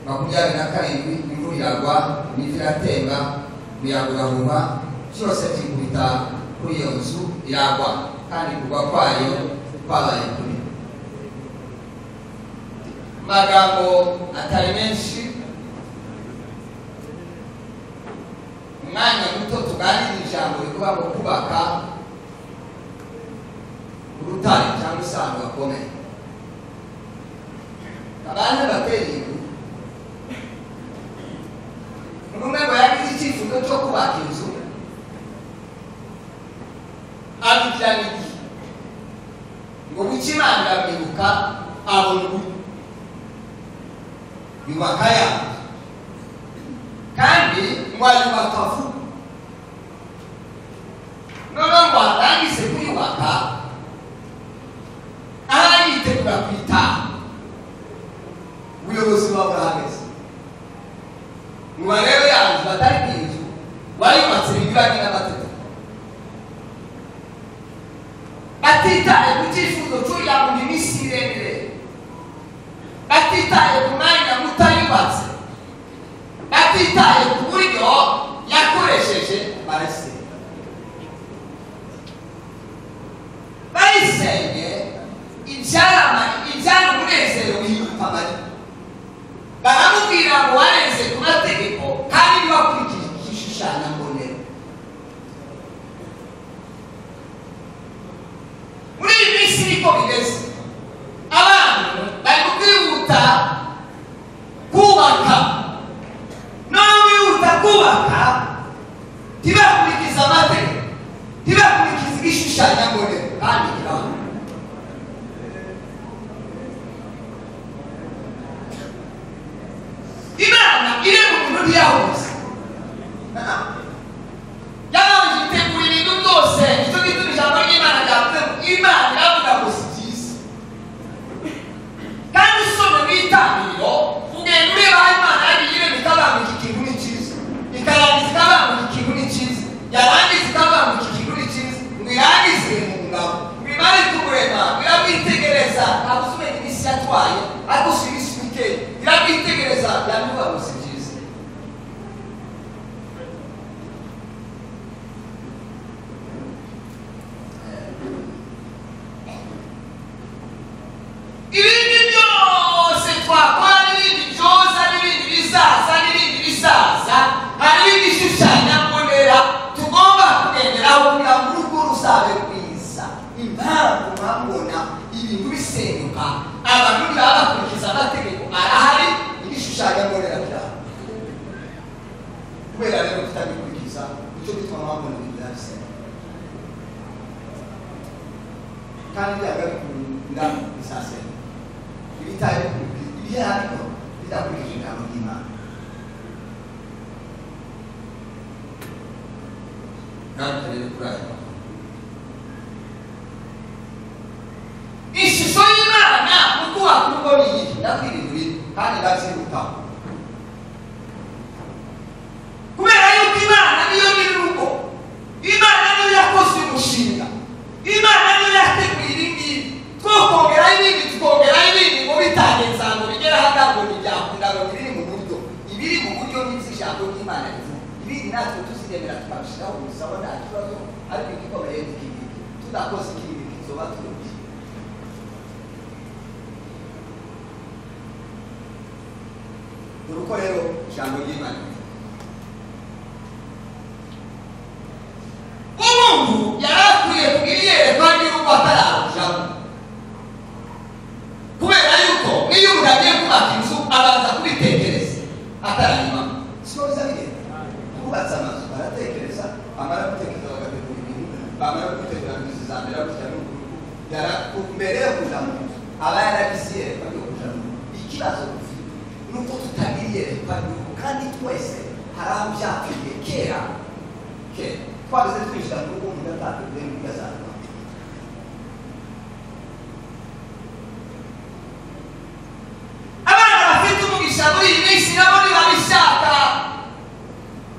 27 imvura iragwa imivu iratemba biyagurahuma cyose kikubita kuri iyo nzu iragwa kandi kugwa kwayo kwabaye kuri magambo atari menshi umwanya muto tuganira ijambo rikuba ngo kubaka urutare cyangwa isango gakomeye abantu bateye umwe ngo yagize icyifuzo cyo kubaka inzu abijyana igihe ngo bukimana bibuka abona uburyo yubaka yawe kandi ngo ayubaka vuba noneho ngo arangize kuyubaka aha yitegura kwitaha ubuyobozi buba burahagaze ngo barebe yanzu batari bw'inzu wayubatse binyuranye n'amategeko batitaye ku cyifuzo cy'uriya muntu iminsi iremire batitaye ku mwanya mutayubatse batitaye ku buryo yakoresheje bayisenye ibyara umunezero wihuta bari baramubwira ngo warenze ku mategeko kandi ntiwakurikije igishushanyo mbonera muri iyi minsi niko bimeze abantu bari kwihuta kubaka none bihuta kubaka ntibakurikiza amategeko ntibakurikiza igishushanyo mbonera kandi kirahari Imana iri mu bintu byahose yabanje itegura ibintu byose icyo gituma ijambo ry'Imana ryavuze ngo Imana iravuga ngo si byiza kandi usome mu itangiriro ugenda ureba aho Imana yagiye irema ikavuga iki kintu ni cyiza ikarangiza ikavuga ngo iki kintu ni cyiza yarangiza ikavuga ngo iki kintu ni cyiza ngo irangize mu ngabo ngo imare kumurema irabwitegereza ntabwo umenya iminsi yatwaye ariko si iminsi mikeya irabwitegereza yavuga ngo si byiza ibindi byose twakora n'ibindi byoza n'ibindi bizaza hari igishushanyo mbonera tugomba kugenderaho kugira ngo urugo ruzabe rwiza impamvu mwabona ibintu bisenyuka abantu ntibaba bakurikiza amategeko arahari igishushanyo mbonera kirahari kubera rero tutabikurikiza nicyo gituma mwabona ibintu byabisenyuka kandi byaga bikunda bisasenyuka ibitaye ibyago bidakurikije ijambo ry'Imana kandi rero kurayo ishusho y'Imana nuko wakuko niyi yakwirindwi kandi bazirutaho kubera yuko Imana niyo nyir'urugo Imana niyo yakoze umushinga Imana niyo yateguye ibingibi twokongera ibindi ngo bitagenza ngo bigere ahangaho ntibyakunda ngo biri mu buryo ibiri mu buryo n'ibyo ijambo ry'Imana rivuga ibindi natwe tuziremera tukabishyiraho umusabo nta kibazo ariko igikomeye n'ikindi tudakoze ikindi kizoba turobye dore uko rero ijambo ry'Imana umuntu yari akwiye kugira iyerekwa ry'urugo atararujamo kubera yuko niyo umuntu agiye kubaka inzu abanza kubitekereza atarayimamo sikoza bigenda kubatsa amazu baratekereza amara gutekereza bagategura ibintu bamara gutegura inzu za mbere bakujya no kurugo mbere yo kuja mu nzu aba yaragize iyerekwa ryo kuja mu rugo ikibazo dufite nuko tutagira iyerekwa ry'urugo kandi twese hari aho byapfuye kera twageze twinjira mu rugo umuntu atateguye mu gazaza muri iyi minsi nabo ntibabishaka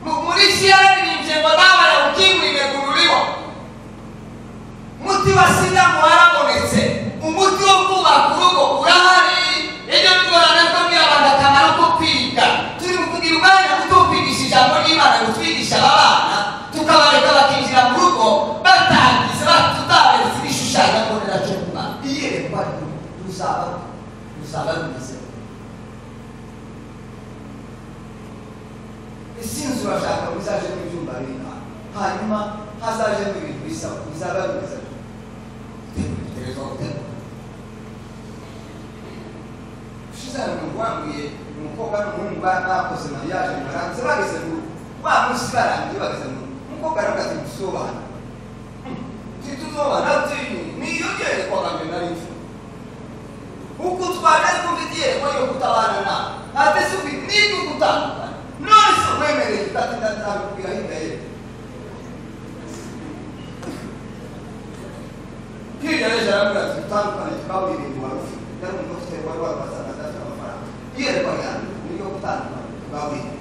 muri kiyari n'ingengo nawe yawukingwire gururiwa umuti wa sida ngo warabonetse umuti wo kubaka urugo urahari ejo ngorane ko mwabanda akamaro ko kwiga bimeze. Isinzi urashaka bizaje n'ibyumba bina hanyuma hazaje n'ibintu bisa bizaba bimeze terezo hotel shizana mwambwiye umukobwa n'umuhungu bakoze mariage baranze bageze mu wa munsi barangiye bageze mu umukobwa aravuga ati tusobana tituzobana ati niyo yere kwa kambe nari uko twari kumviye ko yo kutabana na ate subi niyo kutandukana none so wemereye utatinda ntabwira hindeye kiriya rero aravuga ati tutandukana twabiri ibintu warufi yari umuntu ufite wari wabazana ndafite amafaranga yere kwa yanyu niyo kutandukana twabiri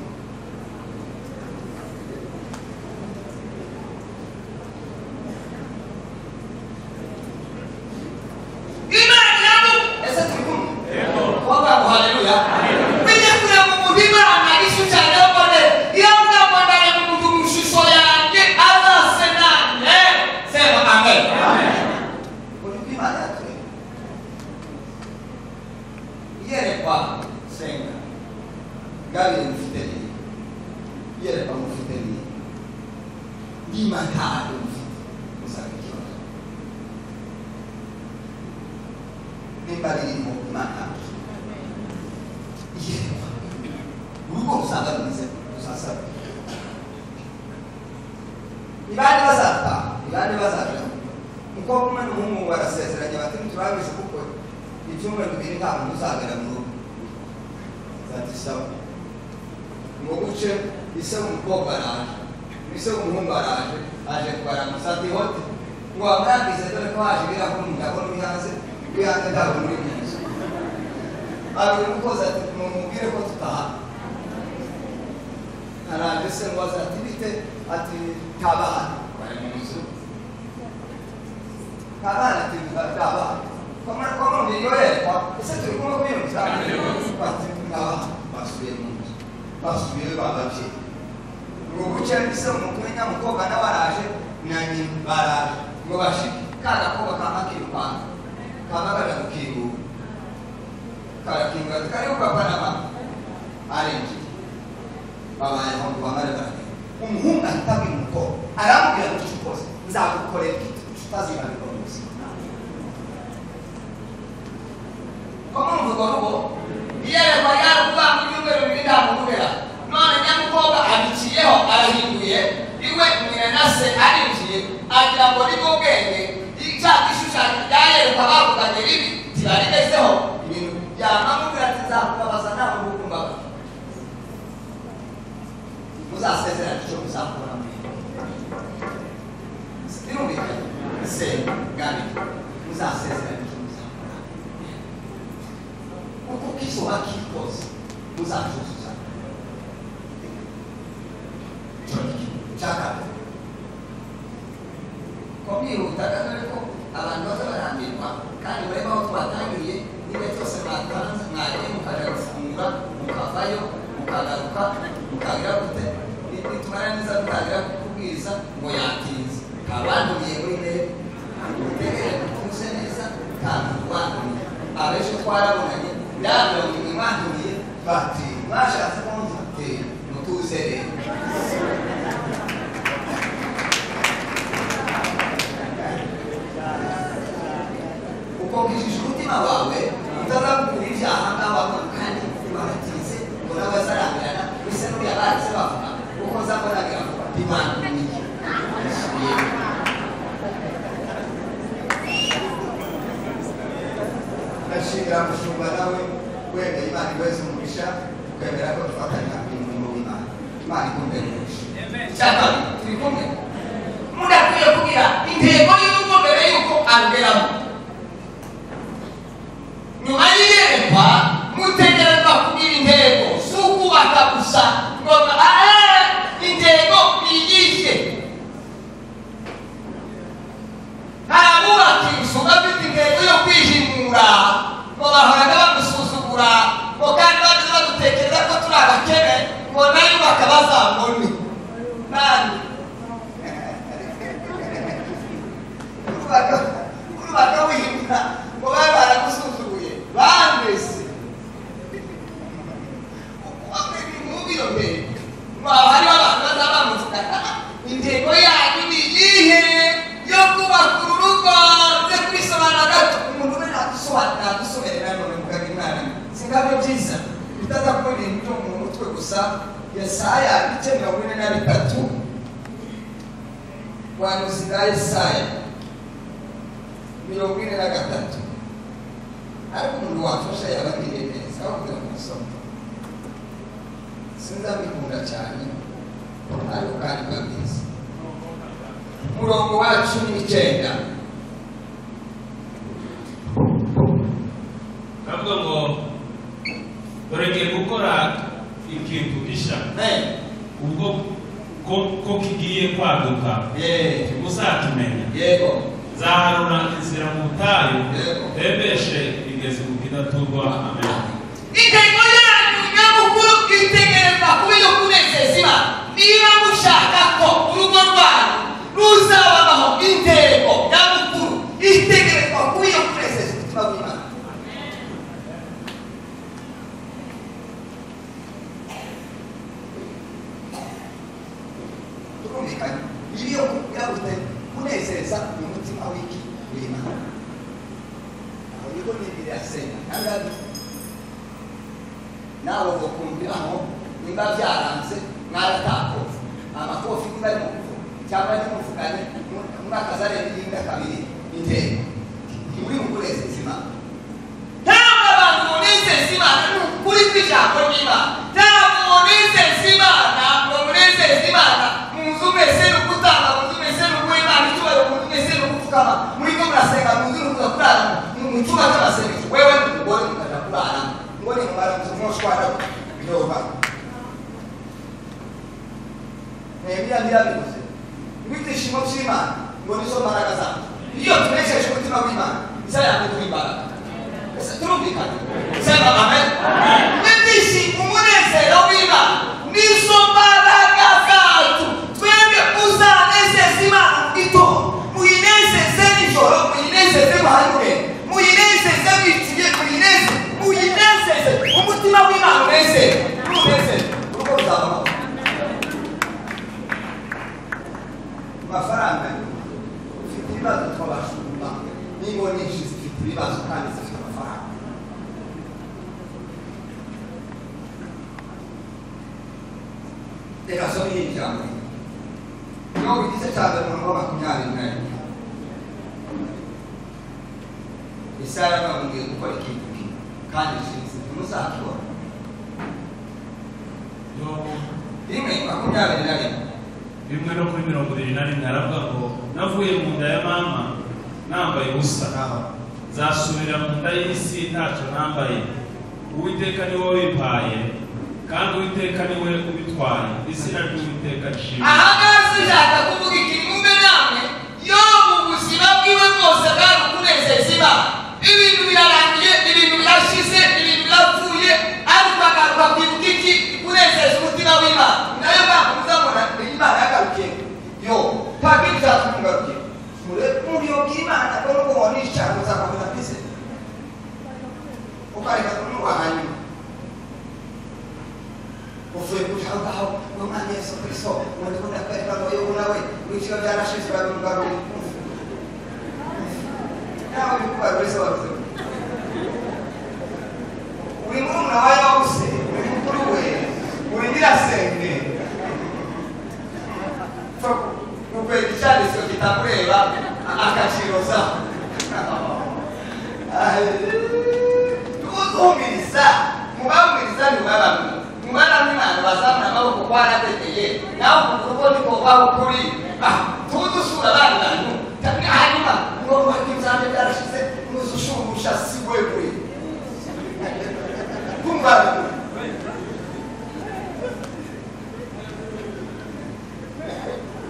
ibiganiro byiza bitaza kuba ibintu byo mu mutwe gusa. Yesaya 43 wanuzi bwa Yesaya 43 ariko umuntu wafasha yabagiriye neza aho kugira ngo usome. Sinzabikunda cyane ariko kandi bwiza. Murongo wa 19 kavuga ngo dorege gukora ikintu gisha ubwo ko kigiye kwaduka muzatumenya yego zaharura inzira mu butayu tembeshe igeze ku kidaturwa. Amen. Intego yanyu nyamukuru itegerezwa kuba iyo kunezeza Imana. Niba mushaka ko urugo rwanyu ruzabaho, intego nyamukuru itegerezwa kuba iyo kunezeza umutima w'Imana. Turumvikanye iyo yabuze kunezeza umutima w'Imana. Aho niko n'ibiri yasenga kandi nawe ukumviraho nimba byaranze mwaratakose amakofi niba ari mu kuvuga cyangwa ari muvuganye mwakazare n'iyindi kabiri intego ntiburi mu kunezeza Imana. Ntabwo abantu munezeza Imana ni ukuri kw'ijambo ry'Imana. Ntabwo munezeza Imana ngo munezeza Imana muzu mwese no gutanga, muzu mwese no guha Imana icyubahiro, muzu mwese no gupfukama muri ko murasenga, muzu no kuza kurara mu cyumba cy'amasengesho. Wewe n'umugore mukaja kurara ngone mumara mushwara biroba Nehemiya birabivuze ibyishimo by'Imana ngo nizo mbaraga zacu. Iyo tunesheje umutima w'Imana izayambe twimbaraga. Ese turumvikana? Sema amen. Ibyishimo umunezero w'Imana nizo mbaraga zacu. Twebwe uzanezeza Imana ito muyinezeze nijoro, muyinezeze muhanyure, muyinezeze mwiciye, muyinezeze umutima w'Imana unezeze. Urugo ruzabaho. Amafaranga ufite ibibazo twabashumba n'ingo nyinshi zifite ibibazo kandi zifite amafaranga. Reka soma iyi jambo iyo igice cya 24 Isaya bamubwiye gukora ikintu kandi gishinzwe muzakibona. Rimwe 21 rimwe no kuri 21 aravuga ngo navuye mu nda ya mama nambaye ubusa zasubira mu nda y'isi ntacyo nambaye. Uwiteka ni wowe wipaye kandi Uwiteka ni we ubitwaye, izina ry'Uwiteka rishimwe. Aha nshaka kuvuga ikintu mbe namwe yo mu buzima bwiwe bwose bwari kunezeza Imana. Ibintu birarangiye, ibintu birashize, ibintu birapfuye, ariko agaruka kwibuka iki kunezeza umutima w'Imana. Nayo mpamvu muzabona Imana yagarukiye yo pagiri cyatugarukiye muri yo bw'Imana ko nuko woni icyago zakomeza kwise ukareka n'uwahanyuma uvuye kujaho umwana Yesu Kristo muri ko ndakareka ngo yo nawe wicyo byarashize barugaruye nawe bikubarwese waruze uri murumuna wa Yose, uri mukuru we, uri nyirasenge. Ukweli cyanditswe kitamureba akaciroza tuzumiriza mubamwiriza ntibabamwe mubana n'Imana bazamura amaboko kwarateteye nawe kuko niko baho kuri tudusura abandi bantu hanyuma ngo bakimzanje byarashize muzushurusha si wewe kumva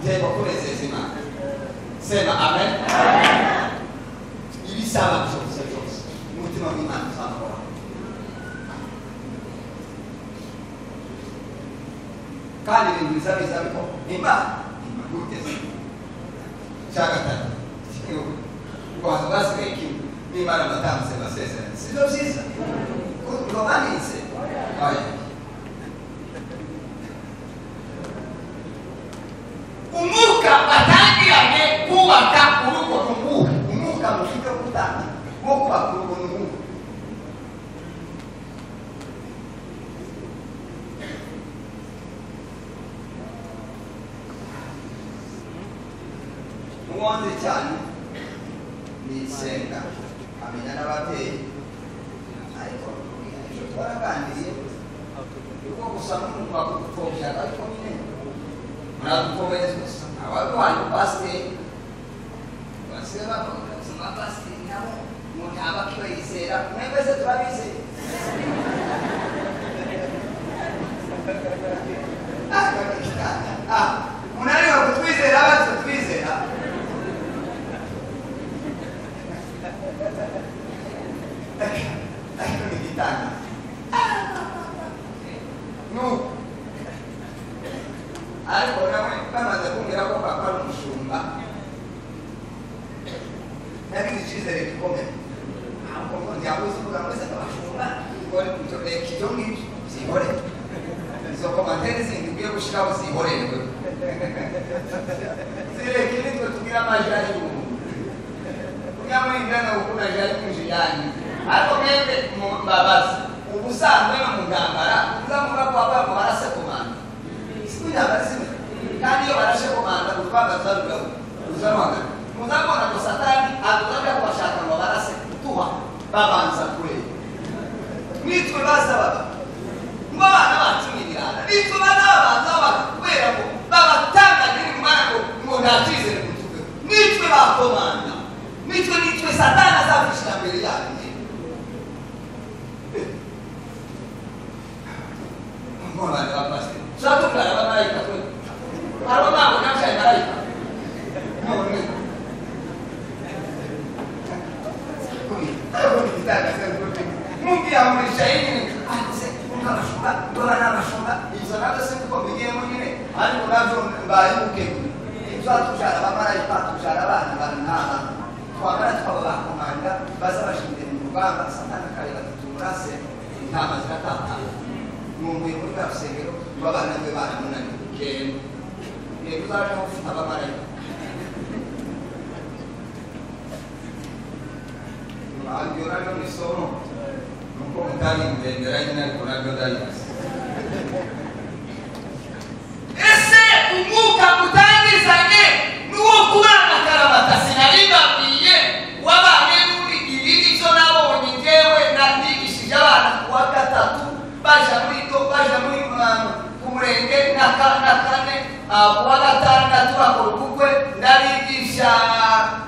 Jebo kunezeza Imana. Sema amen. Ibisaba byose umutima w'Imana uzakora. Kandi ibintu bizabiza biko Imana imaguteze. Cyagata. Ngo hazasigaye ikintu n'Imana batamse basezerana. Sibyo byiza. Ngo banditse. Umuka batangiranye kubaka urugo n'umuka. Umuka mufite gutanga wo kubaka urugo n'umuka. uwonze cyane nisenga amenya n'ababyeyi ariko icyo twaraganiriye uko gusa n'umuntu wakugupfobya ariko nyine muragupfobya gusa abarwanya pasiteri baseba bakazuma pasiteri nabo umuntu aba akibizera mwebwe turabizeye munaniwe kutwizera abatwe twizera ariko ni gitanga ariko nawe bamaze kumbwira ko papa ari umushumba nagize icyizere gikomeye ahubwo ntiyabuze kuvuga ngo ese abashumba reka ibyo ngibyo zihore izo komantere zindi ugiye gushyiraho zihorerwe zireke nitwe tubwira amajari y'umuntu kunyamuhindana gukunda jari mwinjirani ariko mwebwe mbabazi ubusanzwe no mu ntambara uzamuga ko abaye mu barase komanda sikunyambara simwe kandi iyo barashe komanda utwaga tuzarugabo uzarwanga muzabona ko satani atuzajya kubashaka ngo barase tuha babanza kure nitwe basabaga ngo abana bacu n'ibirara nitwe bazabanza kubera ko babatanganye n'imana ngo ntacyizere kutuve nitwe bakomanda nitwe satani azabishira mbere yanyu Mwana wa pastor. Satu kala malaika tu. Aro mambo na msha malaika. Mwana. Aro ni kitaka sana kote. Mungu amrisha hivi. Ase kama shamba, dola na mashamba. Izana sasa kwa mwenyewe mwingine. Hadi unavyo mbai ukeku. Satu kala malaika tushara bana bana. Kwa maana tukaba komanda baza bashinde mu Rwanda satana kale batumurase. Intama ziratata. Mungu muri basengero babana be bana munani kene ye kuzaje ufita abamarayika Angiora no misono nuko mutari ndendera nyina ariko nabyo ndayibase ese umuka mutangizanye nuwo kubana karabata sinaribabwiye wabane muri ibindi byo nabonye ngewe nandikishije abana kuwa gatatu baja muri kumurenge na kane kuwa gatandatu bakora ubukwe ndabigisha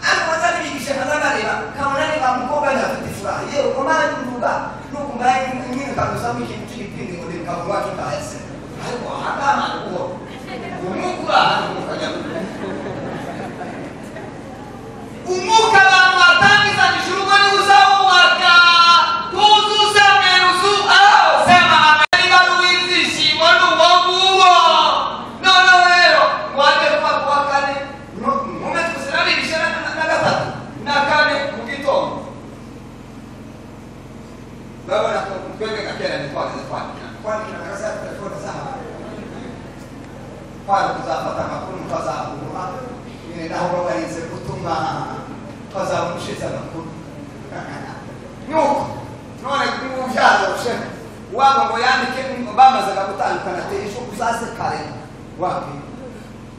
ariko bazabigisha kazabareba kabona ni bamukobwa nyafite furaha yewe komani nduga nukumbaye nyine kagusamu ikintu cy'ipindi ngo ndikavuga cyo kahese ariko hagama ngo umukura hano mukanya umuka abantu batangizanije urugo ni uzawubaka tuzuza meruzu aho sema ameliba ruwizishimo n'uwoguwo none rero ngwande kwa kane mume tukusirabigisha na gatatu na kane mu gitondo babona ko twebwe kakera ni kwandikira kasa telefone zaha kwa kuzafata makuru mutazahura nyine naho babarinze gutuma bazamushiza makuru nuko none kumuvyazo shema wabo ngo yandike bamaze gutandukana teisho kuzase kare wapi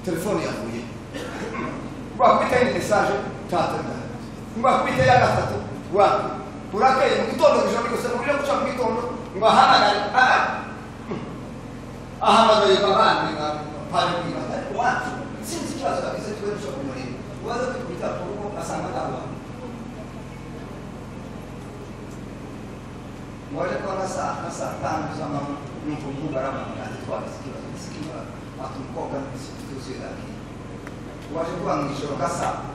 telefone yavuye wakwita ni message tatenda wakwita ya gatatu wapi urakeye mu gitondo bijoro byose mu byo guca mu gitondo ngo ahamagare ahamagaye babandi pale kwibata wapi sinzi kibazo kabisa twebwe kumurimo waza kwita kuko asanga dawa Mwale kwa nasa tano zama mtu mungu arama kwa sikiwa atumkoka institusi laki wale kwa mwisho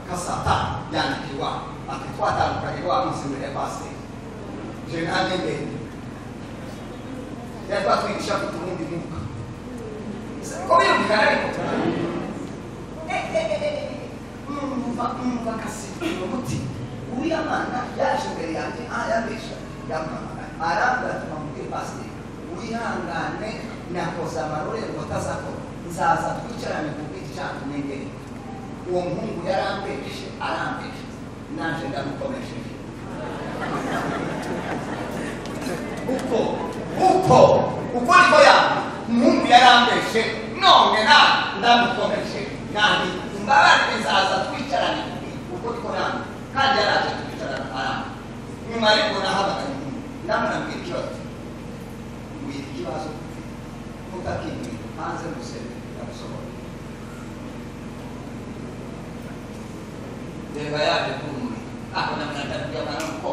kasa ta yani kiwa akifuata mkaliwa msimule pasi jena nende ya kwa tuisha kutumundi muka kwa hiyo mkanani mungu kasi muti uya mana yaje mbere yanje ayabisha yamama aranga tumamubwire pasiteri wihangane nakoze amarorerwa atazako nzaza twicarane ku giti cyacu nengere uwo muhungu yarambeshe arambeshe naje ndamukomesheje uko niko yangu umuhungu yarambeshe none na ndamukomeshe nani mbarane nzaza twicarane ikibazo mutakimwe hanze musebe yamusohora reba yaje kumuri aho namwana ndabona ko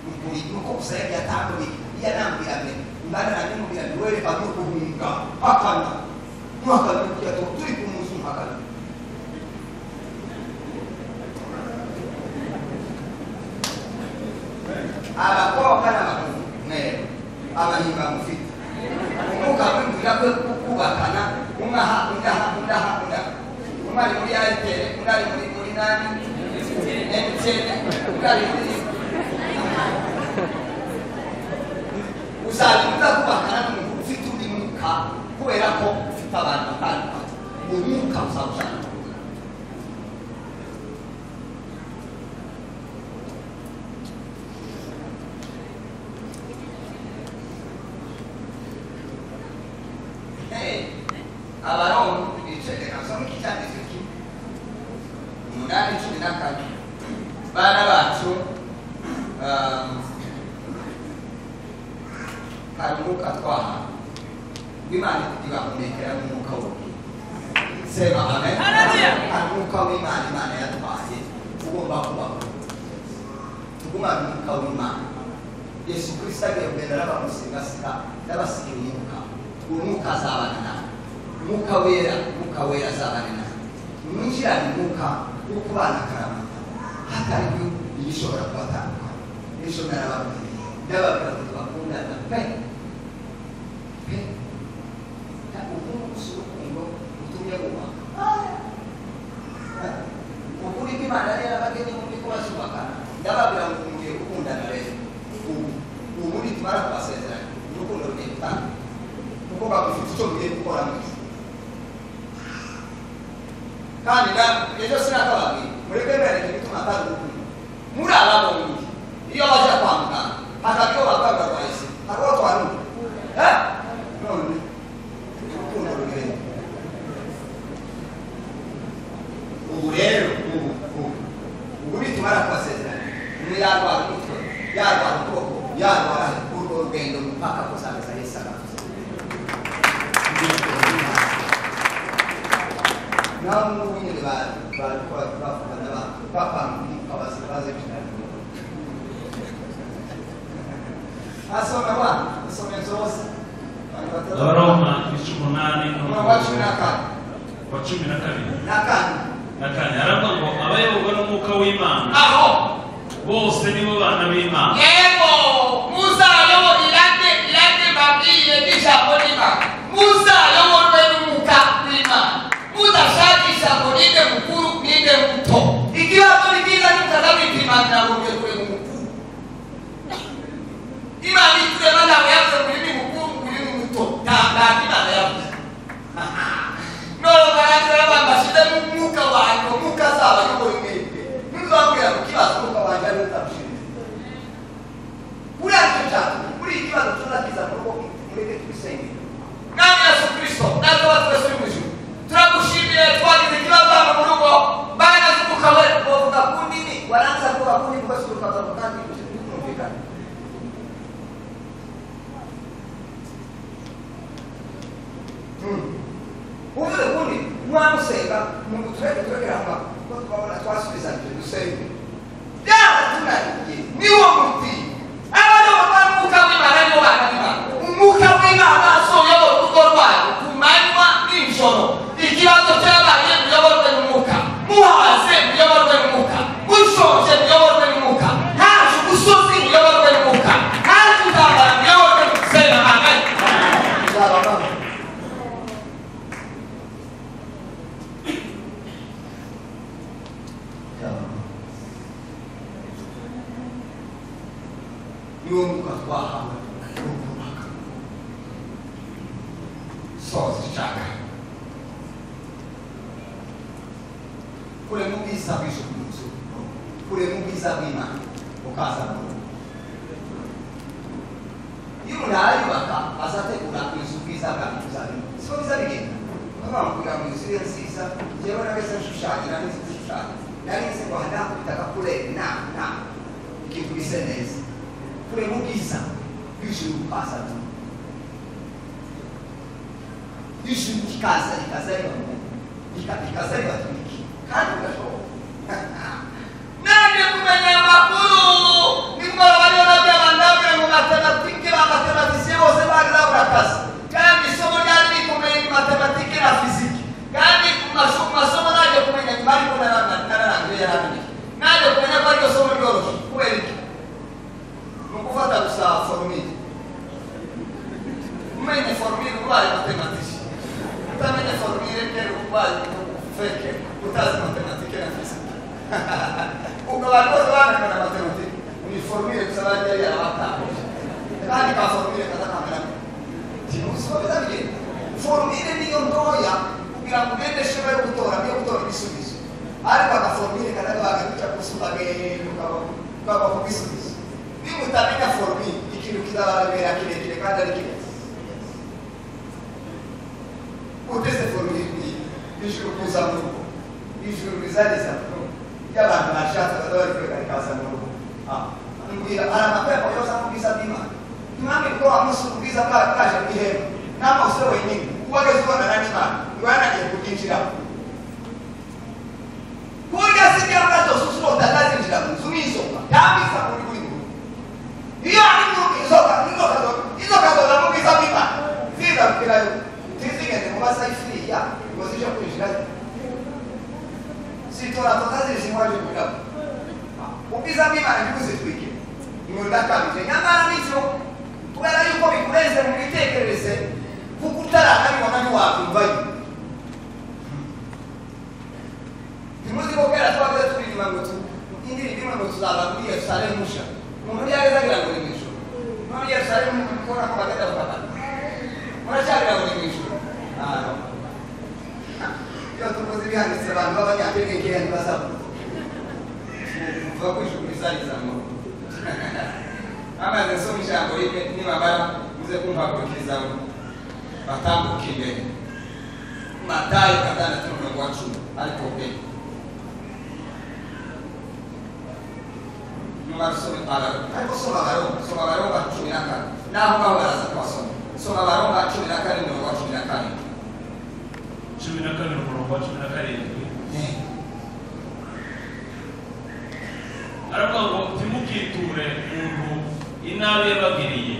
mukuri nuko usaya yatambi yanambiraga mbana nani mubira niwe bado kuhinga akana mwaka n'ukiya turi kumuzu akana abakobwa n'abahungu abahimba mufite umuka w'inzira kwe kubakana umwaha umari muri ayitere undari muri nani emutiyene undari muri uzaza kubakana n'umuntu ufite undi mwuka kubera ko ufite abantu batandukanye umwuka uzawujana abarongo bicaye nasoma icyanditse kimwe 8:14 bana bacu hari umwuka twaha w'Imana ibahumekera n'umwuka w'ububi sema amen hari umwuka w'Imana Imana yatwaye ugomba kubaho tugumana umwuka w'Imana Yesu Kristo agendera n'abamusigasira n'abasigira umwuka umwuka azabana nawe umwuka wera azabana nawe mwinjirane umwuka wo kubana akaramata hatari igishobora kubatandukana ejo narababwiye ndababwira ngo tubakundana pe umuntu usurukundo utumye wubaka ukuri kw'Imana rero abageni muri ko bazubakana ndababwira ngo mugiye gukundana rero ubu muri tumara kubasezeranya urukundo rugiye gutanga kuko bagufite icyo mugiye gukora mwese kandi ejo sinakababwira mureke mbereke bituma atari urukundo muri ababonye iyo baja kwa muganga hakabiho baganga rwahise hakaho twanuka none urukundo rugenda ubu rero ubu nitumara kubasezeranya umwe yarwara umutwe yarwara ukuboko yarwara urwo rugendo mpaka kuzageza Yesu agakiza naho n'ubu nyine bavugana bapanga baze cyane asoma zose Abaroma 18 wa 12 nakane aravuga ngo abayoborwa n'umwuka w'Imana aho bose nibo bana b'Imana yego muzayoborwa irande babwiye n'ijambo ry'Imana muzayoborwe n'umwuka w'Imana mudashakisha ngo ninde mukuru ninde muto ikibazo ni kiza n'ukazabipimana ngo ngiye kure mu mukuru Imana iturema nawe yavuze ngo ni mukuru uri ni muto nta Imana yavuze nolo barazira bambashije mu mwuka wanjye umwuka azaba yobora mwebwe ntuzabwira ngo kibazo umwuka wanjye ari utabushiriza uriya cyane kuri ikibazo tuzakiza mu rugo mureke tubisenge mwami Yesu Kristo natwe batwese uri mu ijuru turagushimiye twagize ikibazo hano mu rugo bana z'umwuka we bavuga ku ndimi warangiza kuvuga ku ndimi bose ukaza mu kandi kumvikana uvuze kundi mwamusenga mungu turekera hamba ko twabona twasubizanije dusenge byaratunaniye niwo muti abayoborwa n'umwuka w'Imana nibo bana b'Imana umwuka w'Imana asoyobora urugo rwayo ku manywa n'ijoro ikibazo cyabaye muyoborwe n'umwuka muhaze muyoborwe n'umwuka mushonje muyoborwe n'umwuka haje umusozi muyoborwe n'umwuka haje uzambara muyoborwe n'umusena amen niwo mwuka twahawe wo kubaka soza ishaka kure mu bwiza bw'ijuru n'inzu kure mu bwiza bw'Imana ukaza mu rugo iyo umuntu arayubaka azategura inzu ubwiza bwawe kuzabona siko biza bigenda nk'abantu kugira ngo inzu ibe nziza njyewe nabese nshushanyira neza gushushanya nari nzi ngo handakubitaga kure na ikintu gise neza kure mu bwiza bw'ijuru ukaza ijuru rikaza ribatumiki kandi ugashoboka nanjye kumenya amakuru nimara bariho n'aby'abandabwe mu matematike b'amatematisiye bose bagirabura akazi kandi isomo ryari rikomeye mu matematike na fiziki kandi ku masomo najya kumenya nyuma ariko nararangiye yaramenye najya kumenya ko ariko somo ryoroshye kubera iki ni ukufata gusa formule umenye formule ubaye matematisi utamenya formule rero ubaye feke utazi matematike na fiziki ubwo abantu bose bamenye na matematike ni formule gusa bajya yarabatanga kandi ka formule katakamera timuso bizabigenda formule niyo ntoya kugira ngo ugende shobora gutora niyo gutora ibisubizo ariko aga formule katagabaga guca kusubagenda ukaba ku bisubizo niba utamenya formule ikintu kizababera kirekire kandi ari kirekire uteze formule ijuru kuza mu rugo ijuru rizageza mu rugo y'abantu bashatse bazabari kwega rikaza mu rugo mbwira hari amakwego yose amubwiza bw'Imana impamvu ko wamusi ubwiza bwaje bw'ihema n'amose wenyine uwageze ubonana n'Imana ntiwanagiye kubyinjiramo kurya si bya bwato susuro utazazinjira mu nzu n'izoka yambisa muri buri muntu iyo ari mu izoka zoza mu bwiza bw'Imana ziza kubwirayo tizigende mu basayifiriya ngo zije kwinjirayo sitora tutazirishimwaje kubwiramo ubwiza bw'Imana ntibuzitwike ngo ndakabije nyamara n'icyo kubera yuko bikurenze mu bitekerereze kuko utaranabibona ntiwakumvayo ntimuzi ko kera twagize turirimba ngo indirimbo imwe ngo tuzaba muri Yerusalemu musha umuntu yageze agira ngo ni mu ijuru none Yerusalemu mukora ko bagenda bakabana muracyagira ngo ni mu ijuru iyo tuvuze ibihanditse abantu b'abanyantege ntibazavuga uvuga ko ijuru rizagezamo amaze nsoma ijambo rimwe nibamara muze kumpagurukirizaho batambuka imbere Matayo 6:10 ariko pe numarusome ariko soma Abaroma 14 naho ngaho baraza kubasoma soma Abaroma 14:14 aravuga ngo timukiture umuntu inabi yabagiriye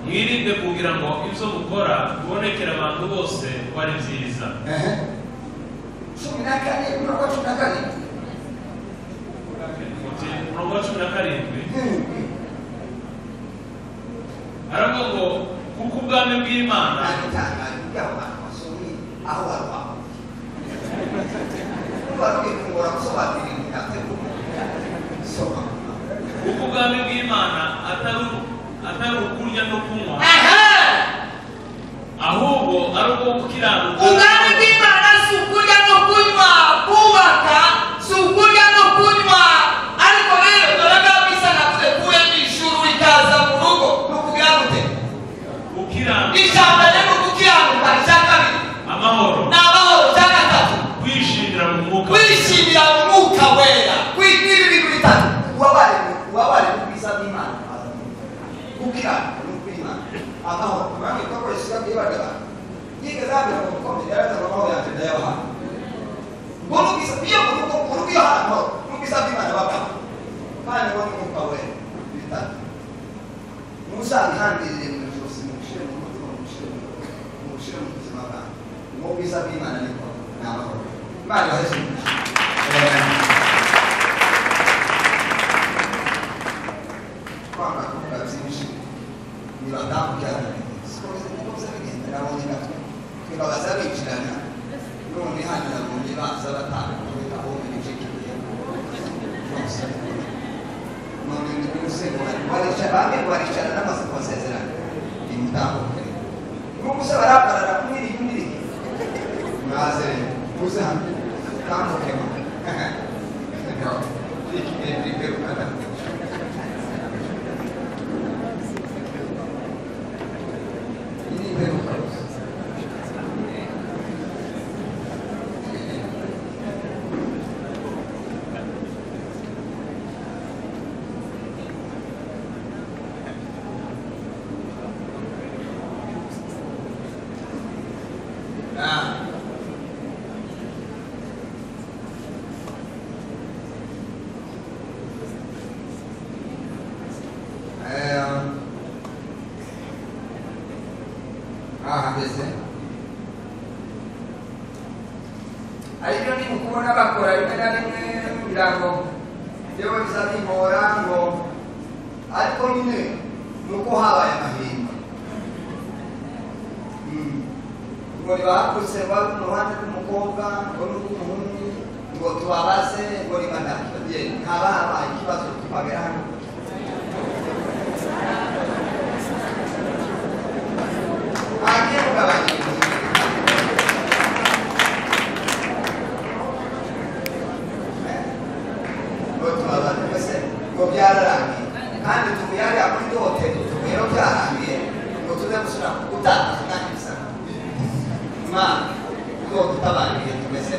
mwirinde kugira ngo ibyo mukora bibonekere abantu bose ko ari byiza 17 aravuga ngo kuko ubwami bw'Imana kuko ubwami bw'Imana atari ukurya no kunywa ahubwo ari ubwo gukiranuka ubwami bw'Imana si ukurya no kunywa kubaka si ukurya no kunywa ariko rero turagabisa natwe kuye n'ijuru rikaza mu rugo nukugira gute gukiranuka ijambo rero gukiranuka icya kabiri amahoro n'amahoro cya gatatu kwishimira mu mwuka wera kwitira ibintu bitatu wabare kubisa bw'Imana gukiranuka n'ukw'Imana amahoro abandi twakoresha byibagaba yigeze abira mu komite yaraza amahoro yanjye ndayabaha ngo nubisa iyo mu rugo iyo hano nubisa bw'Imana bagabo kandi ngo n'umwuka wera bitatu muzabihambirire mu ijosi mushire mu mutima mushire mu buzima bwawe ngo ubwiza bw'Imana niko ni amahoro Imana ibaheshe kwanga kuvuga byinshi nibatambukirana sikoze bigenda naboneka twibagaza binjirana none hanyura mu nyibaza batandukanye aho ibice kigiye byose none ni umusego baricara n'amaze kubasezerana imutambuke n'ubuse baraparara kumwiri y'umwiri mwaze muze hano tambukemo mbese ariko ni mukubona bakora rimwe na rimwe kugira ngo yewe bizabihora ngo ariko nyine nuko habaye amahirwe ngo ntibahagurutse bari mu ruhande rw'umukobwa ngo n'urw'umuhungu ngo tubabaze ngo nibandakibagiye ntaba habaye ikibazo tubabera hano agiye kugabanya ngo tubabaze mbese ngo byararangiye kandi tubuyari muri dote tubuyero byarangiye ngo tuze gusura gutakaza umwanya bisa imana ngo tutabaniye tumeze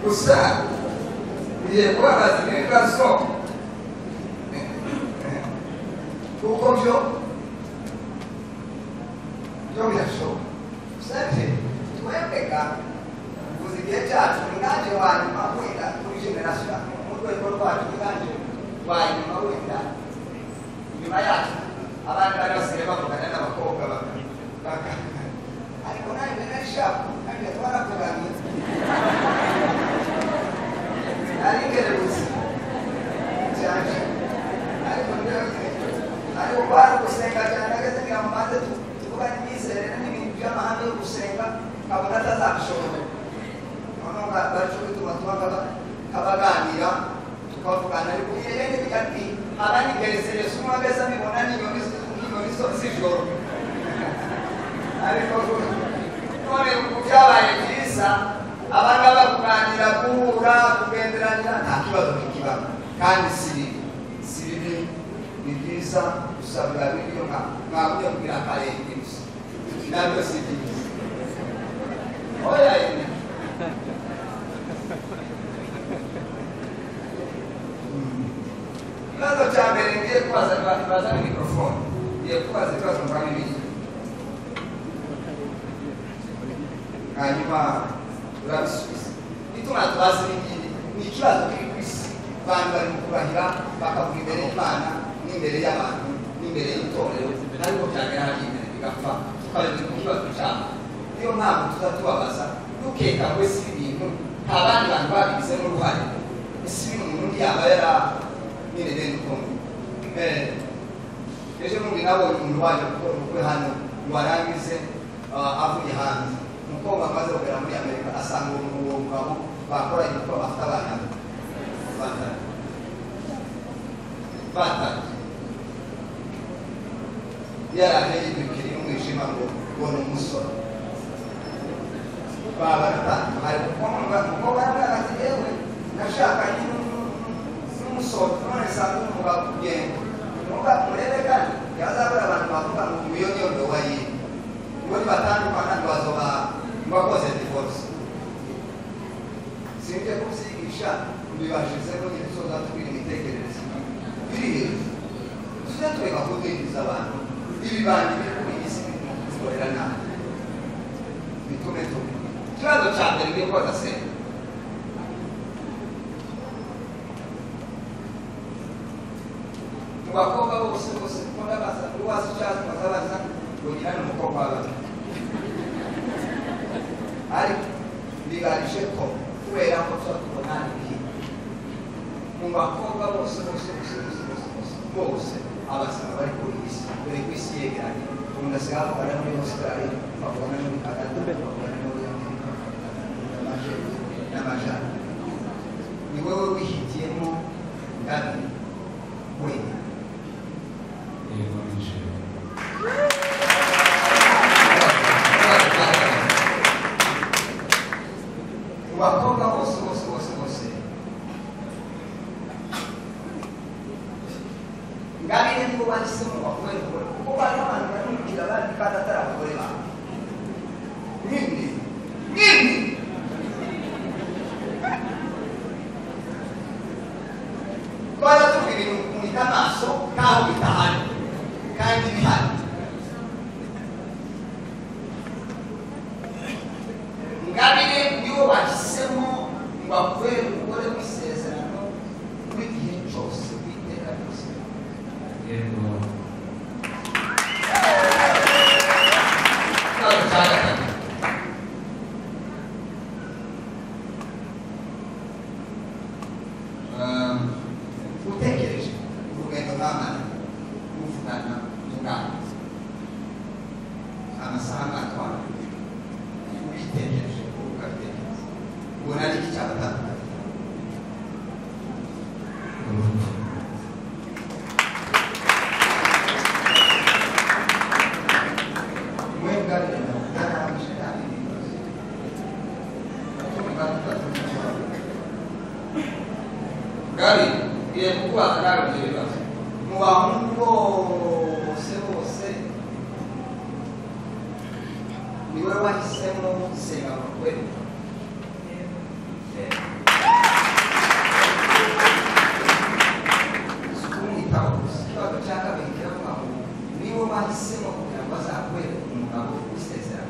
gusa bigiye kubabaza ibibazo kuko byo birashoboka usabye twebwega uzi igihe cyacu inganje wa nyuma wenda kuri generasiyo mu rwego rwacu inganje wa nyuma wenda inyuma yacu abandi bari basigaye bavugana n'abakobwa ariko nanjye narishapu nanjye twarakuganiye ari ngererutse cyane ariko kwari gusenga cyane ageze ngira mu maze tuvugane imyizere n'ibintu by'amahame yo gusenga kabona atazabishobora noneho barico bituma kabaganira tukavugana ariko irene bijyati abandi ngeresereza umwe wese abibona n'inyoni z'ijoro ariko none ubu byabaye byiza abangaba kuganira guhura kugenderanira nta kibazo kikibaho kandi si bibi ni byiza gusabira biriyo mwabuye kugira akarenge gusa nabyo si byiza oya ine ikibazo cya mbere ngiye kubaza ibaza ni mikrofone ngiye kubaza ibibazo nka bibiri hanyuma turabisubiza ituma tubazi n'ikindi ni ikibazo kiri ku isi abantu bari mu kurahira bakavuga imbere y'Imana n'imbere y'abantu n'imbere y'itorero ariko byagera hari imbere bigapfa tukabona ku kibazo cyabo niyo mpamvu tuza tubabaza dukeka ngo ese ibintu nta bandi bantu babigizemo uruhare ese ibintu umuntu yaba yara nyine rero ukuntu ejo bundi nabonye umuntu waje gukora ubukwe hano ngo arangize avuye hanze umukobwa amaze kugera muri Amerika asanga uwo mugabo bakoranye kuko bafite abana batatu yaraje yibikira umwijima ngo ubona umusoro baratandukanye umukobwa yambwira ati yewe nashakanye n'umusoro none sanga umugabo kugenda umugabo murebe kandi yazabura abantu bavuga ngo iyo niyo ndowa yiwe ngo nibatandukana ntibazoba mbakoze divorce sinjye kubyigisha mbibashizemo nyine tuzoza tubwira imitekerereze biri hejuru tujya tureka kudindiza abantu ibibandi biri kuri iyi si bikorera nabi bitume tubi ikibazo cya mbere ngiye kubaza senga mu bakobwa bose kuko ndabaza buri wese icyazi bazabaza ngo nyirane umukobwa w'abana ariko bigarije ko kubera ko tuba tubona ibihe mu bakobwa bose abasanga bari kuri iyi si dore ko isi yegeranye umuntu asigaye avugana muri Australia bavugana muri Canada bavugana muri n'amajana ni wowe wihitiyemo ngabi wenyine bakobwa bose ngabire nibo bahisemo bakubera kuko bari abantu barimukira bari kandi atari abagore babo mwindi twaza tuvuga ibintu kumita amaso ntaho bitahari kandi bihari ngabire nibo bahisemo ngo bakubere umugore w'isezerano mama kuvugana n'umwana amasaha atwara ubitekereje ukabitekereza ubona ari iki cyabatandukanye Gari, dia buku akan jadi bahasa. Muamu bose, ni orang semo sega kue. Sukuni tahu, kalau bercakap begini kamu, ni orang semo yang bahasa kue, kamu istirahat.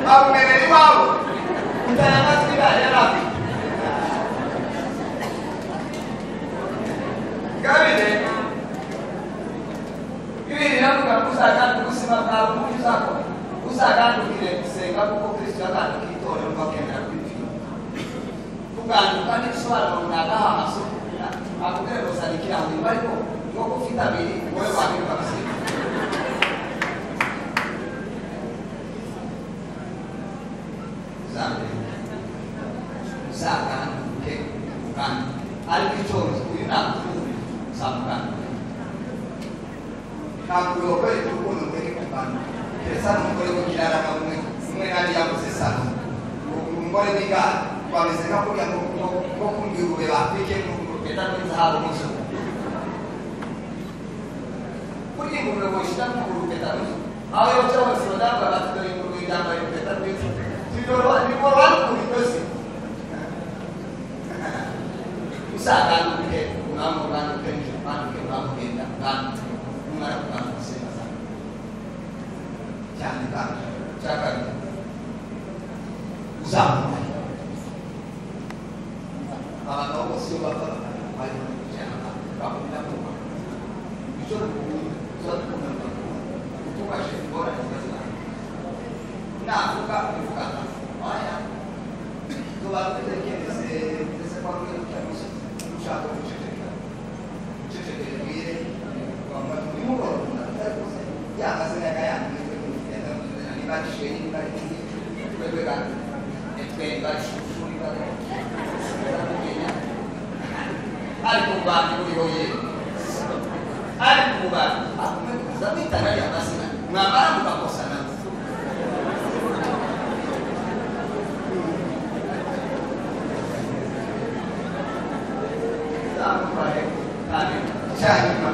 bamumerera iwawe utaya amatwi yarabi kabiri ibiri navuga kuzagana ubuzima bwawe uburyo uzakora uzagandukire gusenga kuko Kristo yagandukiye itorero bakemera kwipfira kuganduka n'ibisobanuro runaka amaso akubwira ngo uzana ikirango ariko ngo ufite abiri wowe wabiruka gusenga uzaganduke uganduke ariko icyorezo uyu ntabwo uzamuganduke ntabwo uyobora urukundo rwari kuganduka keretse n'umugore w'ikirara umwe nari yabuze salo umugore w'igare twameze nka kuriya ngo kumbwira ube bapike n'urupeta rw'inzahabu n'inzu kuriya ingurube wishyira n'urupeta n'inzu aho yoca bose badavuga bati dore ingurube yambaye urupeta rw'inzu bikora kubitozi uzaganduke umwami uganduke uganduke uramugenda uganduke umara kuganduka usenga cyane kandi cyakari uzamuka abagabo bose iyo bava bari kujyana bakunda kuba icyo uzakunda utubashe gukora ikibazo navuga ubivugana aya tubatekereze ndetse kwa mwe cyangwa ushaka guceceka gucecekera bwire kwamba nimugoroba ndakuze yakaze yakayandi barishe n'ibindi twebwe etwe barishuri bari ariko bandi buri hoye ariko bandi akumwe kuzabitana ya masina mwamara mukakosana zamufare kandi cyanyuma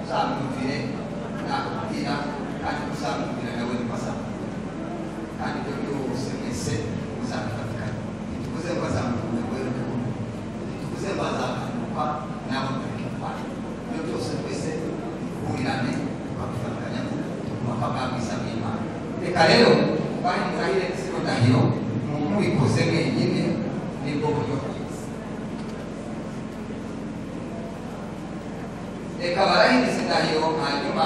uzamwumvire nakubwira kandi uzamwumvira nawe nipasaba kandi ibyo byose mwese muzabifatikanya ntituvuze ngo azamukunda wewe ntituvuze ngo azakanduka nawe ukabikora ibyo byose twese duhurirane tukabifatikanya tugomba bwiza bw'Imana reka rero bari murahire zino ndahiro mubikoze mwenyine nibwo buryo bwiza reka barahiriza indahiro hanyuma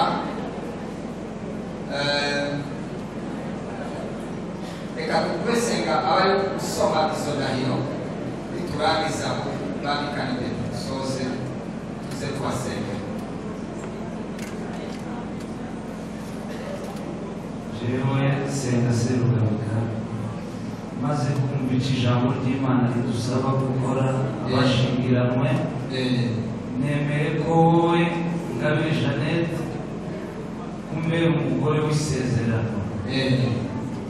reka tubesenga abari gusoma izo ndahiro niturangiza babikanire dusoze tuze tubasenga jewe senga serugabika maze kumva ijambo ry'Imana ridusaba gukora abashingiranwe nemeye ko wowe Ingabire Jeannette kumbera umugore w'isezerano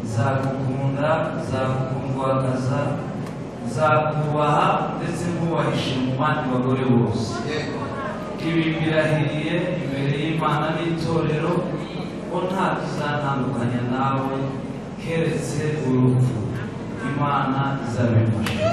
nzagukunda nzagukundwakaza nzakubaha ndetse nkubahishe mu bandi bagore bose ibi birahiriye imbere y'Imana n'itorero ko nta tuzatandukanya nawe keretse urupfu Imana izabimfasha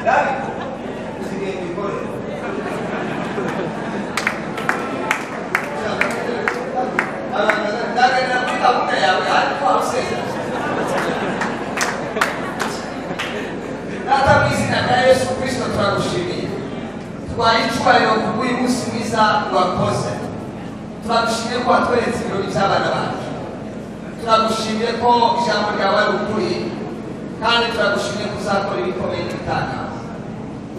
Dabi usigaye mikore ndagenda kuri gahunda yawe ariko usezera data mu izina rya Yesu Kristo turagushimiye twaye icyubahiro kubw'uyu munsi mwiza wakoze turagushimiye ko watweretse ibirori by'abana bacu turagushimiye ko ijambo ryawe ari ukuri kandi turagushimiye ko uzakora ibikomeye n'ibitangaza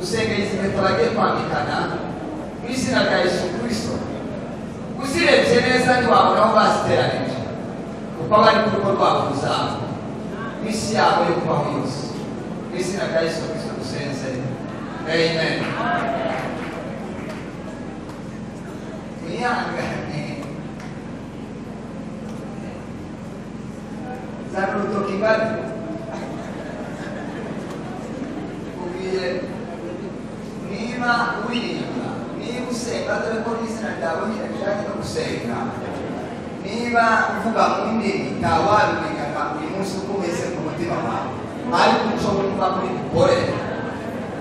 usengeye izi mpeta bagiye kwambikana mu izina rya Yesu Kristo uzirebye neza ntiwabona aho baziteranije kuko abari ku rugo rwabo ruzaba isi yabo yo kubaho yose mu izina rya Yesu Kristo dusenze amen. Mwihangane zana urutoki ngari ubwiye niba uririmba niba usenga dore ko n'izina ryawe nyine rishaka no gusenga niba uvuga mu ndimi ntawabimenyaga uyu munsi uko umeze ku mutima wawe ariko icyo wumva kuri bukore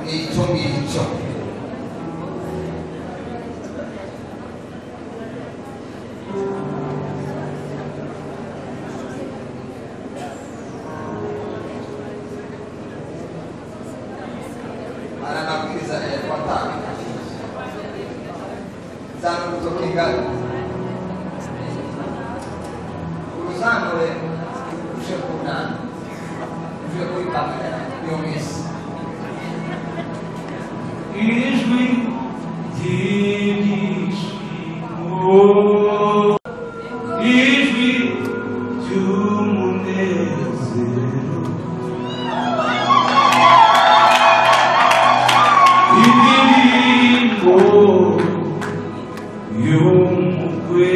ni icyo ngicyo aranabwiriza ko atanga zana urutoki ngari uruzamure uje ku nani uje kuri kamera yo mwisi ijwi ry'ibyishimo ijwi ry'umunezero indirimbo y'umukwe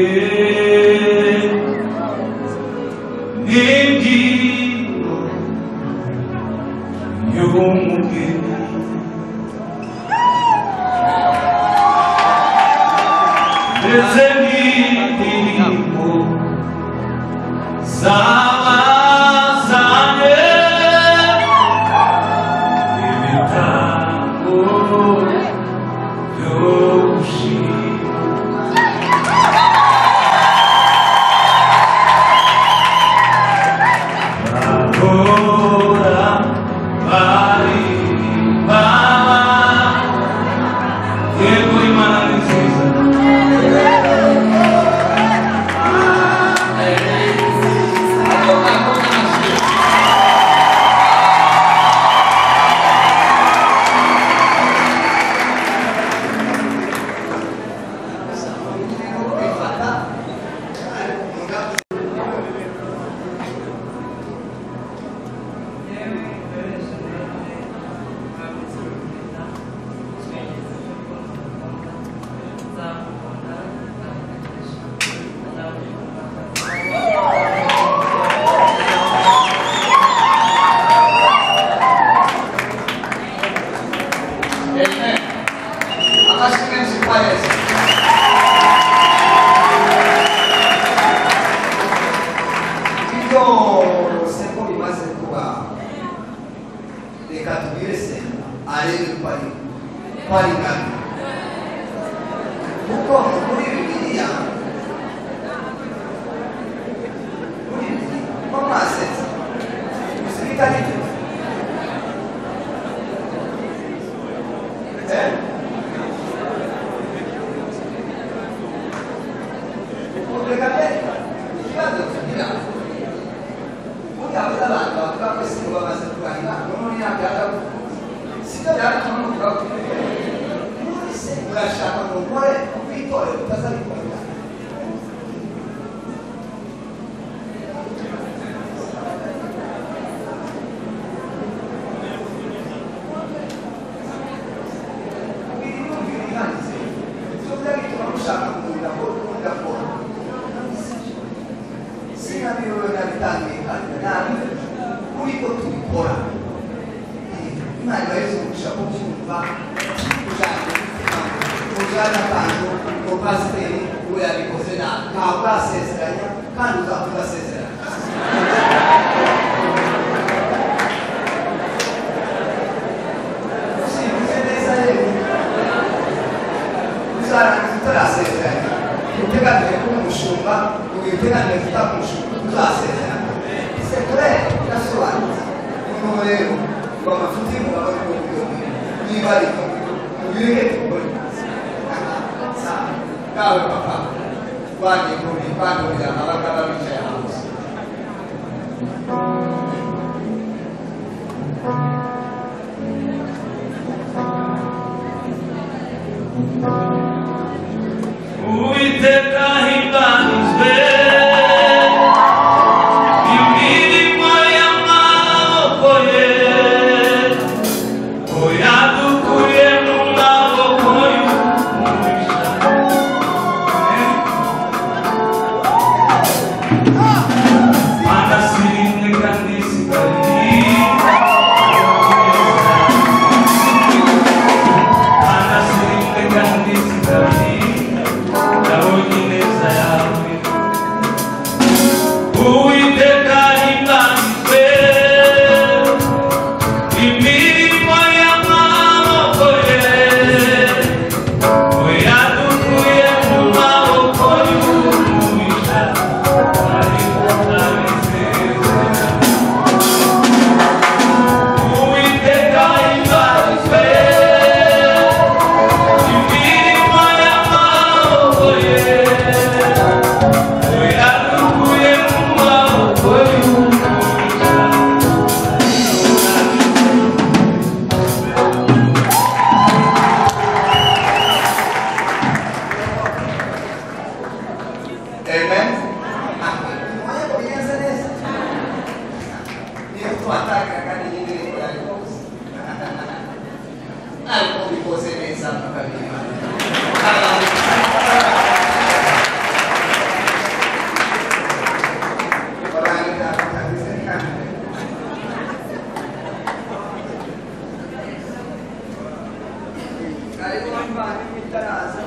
n'indirimbo y'umugeni ndetse n'indirimbo z'abazanye ibitambo byo gushima bahora baririmba yego Imana ni nziza ubiteganije tutamusezera sekore irasobanutse umuntu rero ngo amafuti y'umugabo ari mu buryo niba ari ubireke tubone kawe papa bandurira abagabo bicaye hanze Uwiteka himbanizwe imirimo y'amaboko ye, yadukuye mu maboko y'umubisha. Mana sirimwe kandi sigari, Mana sirimwe kandi sigari, ndabonye ineza yawe. Uwiteka himbanizwe imirimo y'amaboko ye, yadukuye mu maboko y'umubisha, ariko ntabizezera. Uwiteka himbanizwe imirimo y'amaboko ye, yadukuye mu maboko y'umubisha. Amen. Moyo ulianza neza. Ni mtu ataka kani nyingine kwa alikosi. Alikosi neza mkabila. Karibu nyumbani mitaraza.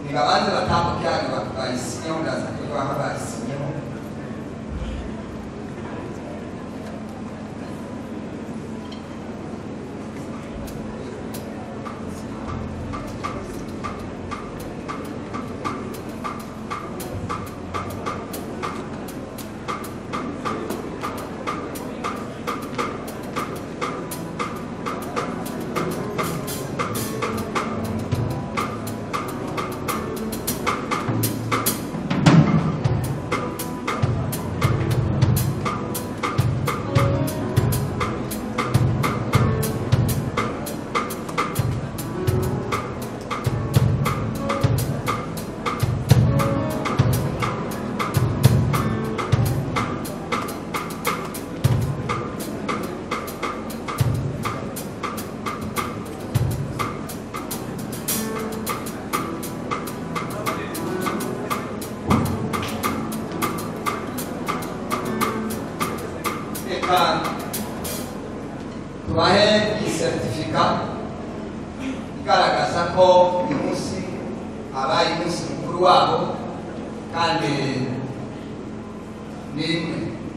Nibabanze batambukyane bayisinyeho ndaza kubaha bayisinyeho. Tubahe certificat igaragaza ko uyu munsi abaye umunsi mukuru wabo kandi ni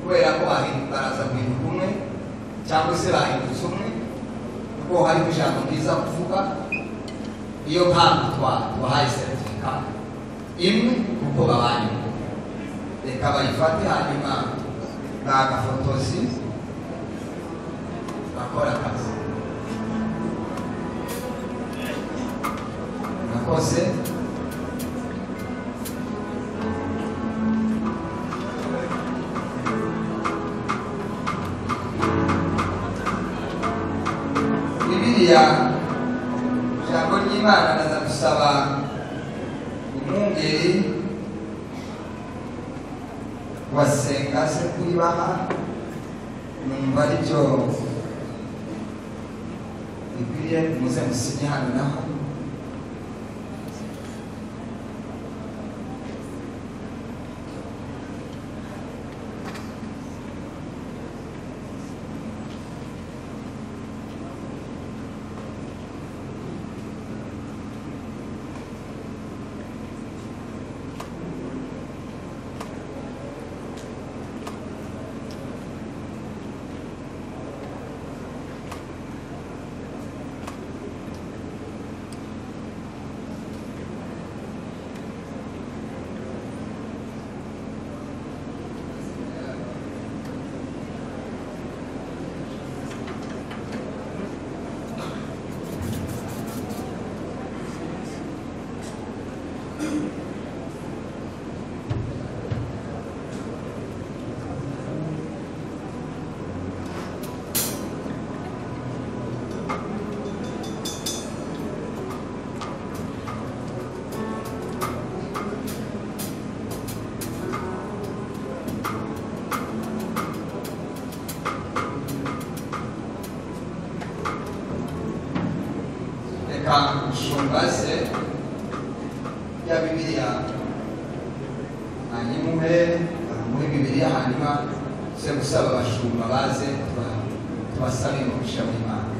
kubera ko baraza guhinduka umwe cyangwa se bahindutse umwe kuko hari ijambo ryiza kuvuga. Iyo mpamvu tubahaye certificat imwe kuko babanye. Reka bayifate hanyuma bagafotozi bakora akazi. Nakoze Bibiliya ijambo ry'Imana ndaza gusaba umwungeri wasenga se kuri baha numva aribyo bikwiriye muze musinye hano naho. Shumbase ya Bibiliya hanyuma muri Bibiliya hanyuma se gusaba abashumba baze tubasaba umugisha w'Imana.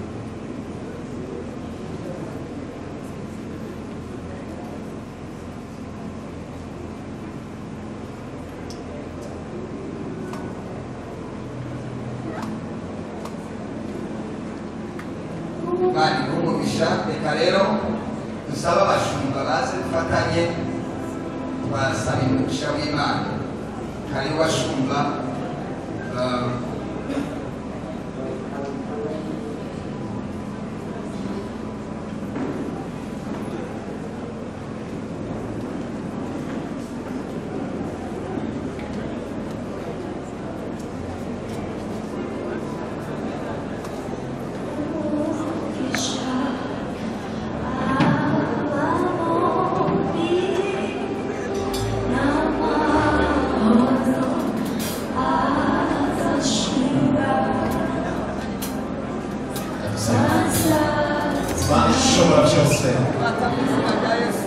Bari umugisha reka rero dusaba abashumba baze dufatanye twasaba umugisha w'Imana. Kari washumba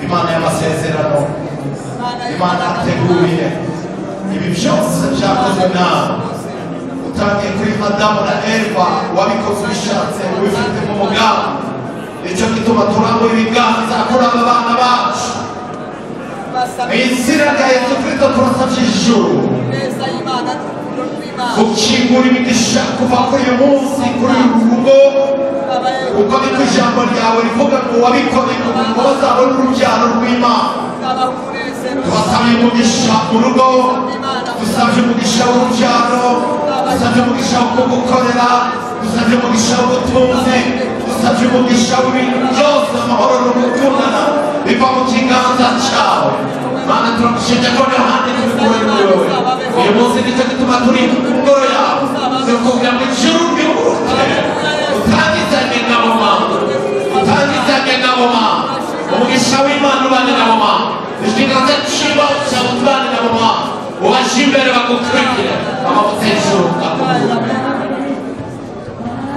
Imana y'amasezerano, Imana yateguye ibi byose byakozwe nawe. Utangiye kuri Adamu na Eva wabikoze ubishatse ubifite mu mugambi. Nicyo gituma turangura ibiganza kuri aba bana bacu. Mu izina rya Yesu Kristo turasabye ijuru gukingura imigisha kuva kuri uyu munsi kuri uyu rugo, uko niko ijambo ryawe rivuga ngo wabikoreye ngo bazabone urubyaro rw'Imana. Tubasabye umugisha mu rugo, dusabye umugisha w'urubyaro, dusabye umugisha wo kugukorera, dusabye umugisha w'ubutunzi, dusabye umugisha w'ibintu byose, amahoro n'ugukundana biva mu kiganza cyawe. Mana turagushimye ko n'ahandi turi kumwe n'wowe. Uyu munsi nicyo gituma turi ku ngoro yawe, tukubwira ngo ijuru ryuguruke, utangizanye nabo Mana, utangizanye nabo Mana, umugisha w'Imana ubane nabo Mana, ikiganza cy'Imana cyawe ubane nabo Mana, ubaje imbere bagukurikire, amavuta y'ijuru akugurwe.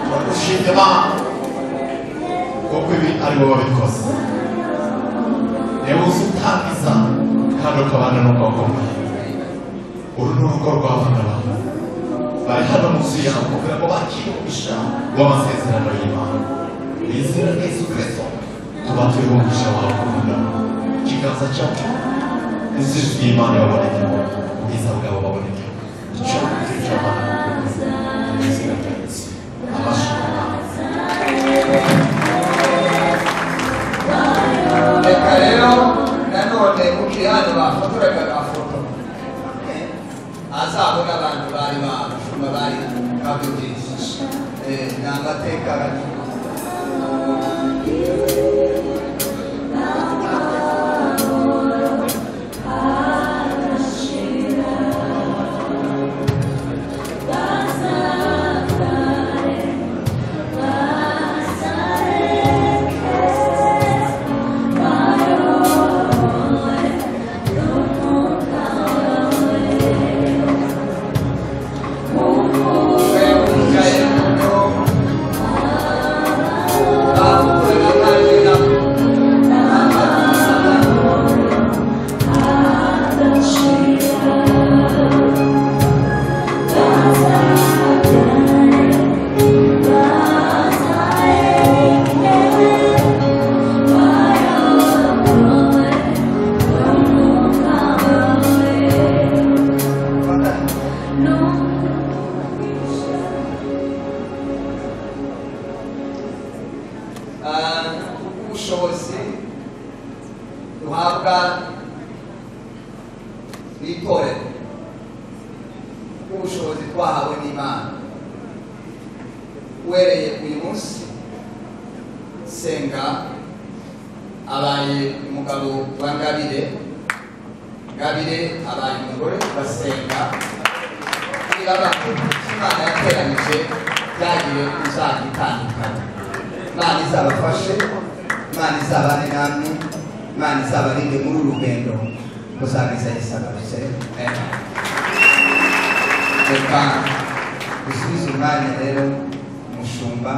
Turagushimye Mana kuko ibi ari wowe wabikoze. Niba uzi utangiza kandi ukabana n'ubwoko bwawe. Uru ni urugo rw'abana bawe bari hano munsi yawe kugira ngo bakire umugisha w'amasezerano y'Imana. Mu izina rya Yesu Kristo tubatuye umugisha wawe ukunda, ikiganza cyawe n'ijisho ry'Imana babonekemo, ubwiza bwawe babonekemo, icyubahiro cy'Imana mu izina rya Yesu. reka rero nanone ukiri hano bafotoraga agafoto azabona abantu bari bashumba bari babyumvise ni amateka ubushobozi duhabwa n'itorero ubushobozi twahawe n'Imana uhereye uyu munsi senga abaye umugabo wa Ngabire abaye umugore basenga niba Imana yateranije byagiye uzajya itandukanye. Imana izabafashe, Imana izabane namwe, Imana izabarinde muri uru rugendo muzabiza yisagarutse. Reka dusubize umwanya rero umushumba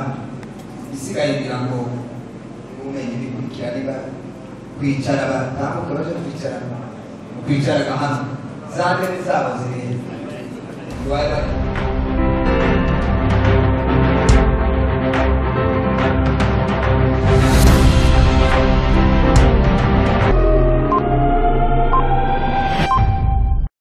isigaye ngira ngo ubumenyi bikurikira niba kwicara batambuka baje kwicara hano za ntebe zabo ziri